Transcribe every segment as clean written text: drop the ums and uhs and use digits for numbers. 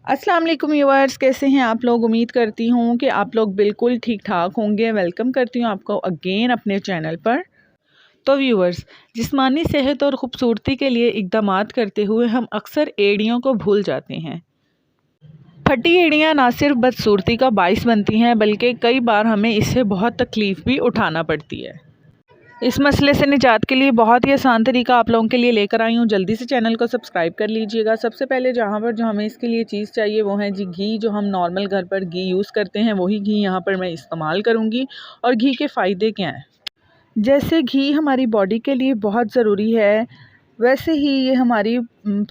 अस्सलाम वालेकुम व्यूअर्स, कैसे हैं आप लोग। उम्मीद करती हूँ कि आप लोग बिल्कुल ठीक ठाक होंगे। वेलकम करती हूँ आपको अगेन अपने चैनल पर। तो व्यूअर्स, जिस्मानी सेहत और ख़ूबसूरती के लिए इक़दामात करते हुए हम अक्सर एड़ियों को भूल जाते हैं। फटी एड़ियाँ ना सिर्फ बदसूरती का बाइस बनती हैं, बल्कि कई बार हमें इससे बहुत तकलीफ़ भी उठाना पड़ती है। इस मसले से निजात के लिए बहुत ही आसान तरीका आप लोगों के लिए लेकर आई हूँ। जल्दी से चैनल को सब्सक्राइब कर लीजिएगा। सबसे पहले जहाँ पर जो हमें इसके लिए चीज़ चाहिए वो है जी घी। जो हम नॉर्मल घर पर घी यूज़ करते हैं वही घी यहाँ पर मैं इस्तेमाल करूँगी। और घी के फ़ायदे क्या हैं, जैसे घी हमारी बॉडी के लिए बहुत ज़रूरी है, वैसे ही ये हमारी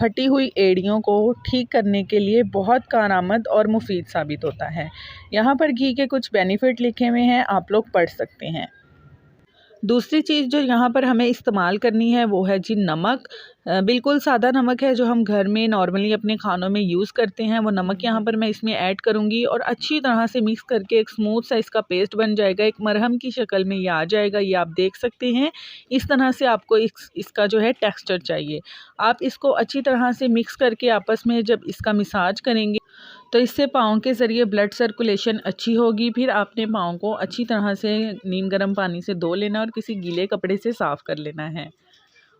फटी हुई एड़ियों को ठीक करने के लिए बहुत कारआमद और मुफीद साबित होता है। यहाँ पर घी के कुछ बेनिफिट लिखे हुए हैं, आप लोग पढ़ सकते हैं। दूसरी चीज़ जो यहाँ पर हमें इस्तेमाल करनी है वो है जी नमक। बिल्कुल सादा नमक है जो हम घर में नॉर्मली अपने खानों में यूज़ करते हैं, वो नमक यहाँ पर मैं इसमें ऐड करूँगी और अच्छी तरह से मिक्स करके एक स्मूथ सा इसका पेस्ट बन जाएगा। एक मरहम की शक्ल में ये आ जाएगा, ये आप देख सकते हैं। इस तरह से आपको इसका जो है टेक्सचर चाहिए। आप इसको अच्छी तरह से मिक्स करके आपस में जब इसका मिसाज करेंगे तो इससे पाँव के ज़रिए ब्लड सर्कुलेशन अच्छी होगी। फिर आपने पाँव को अच्छी तरह से नीम गर्म पानी से धो लेना और किसी गीले कपड़े से साफ़ कर लेना है।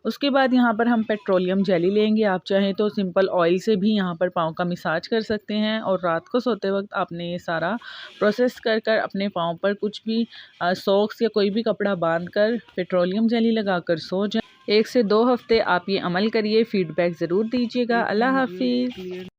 उसके बाद यहाँ पर हम पेट्रोलियम जेली लेंगे। आप चाहें तो सिंपल ऑयल से भी यहाँ पर पाँव का मसाज कर सकते हैं। और रात को सोते वक्त आपने ये सारा प्रोसेस कर अपने पाँव पर कुछ भी सॉक्स या कोई भी कपड़ा बांध कर पेट्रोलियम जेली लगा कर सो जाएं। 1 से 2 हफ्ते आप ये अमल करिए, फ़ीडबैक ज़रूर दीजिएगा। अल्लाह हाफिज़।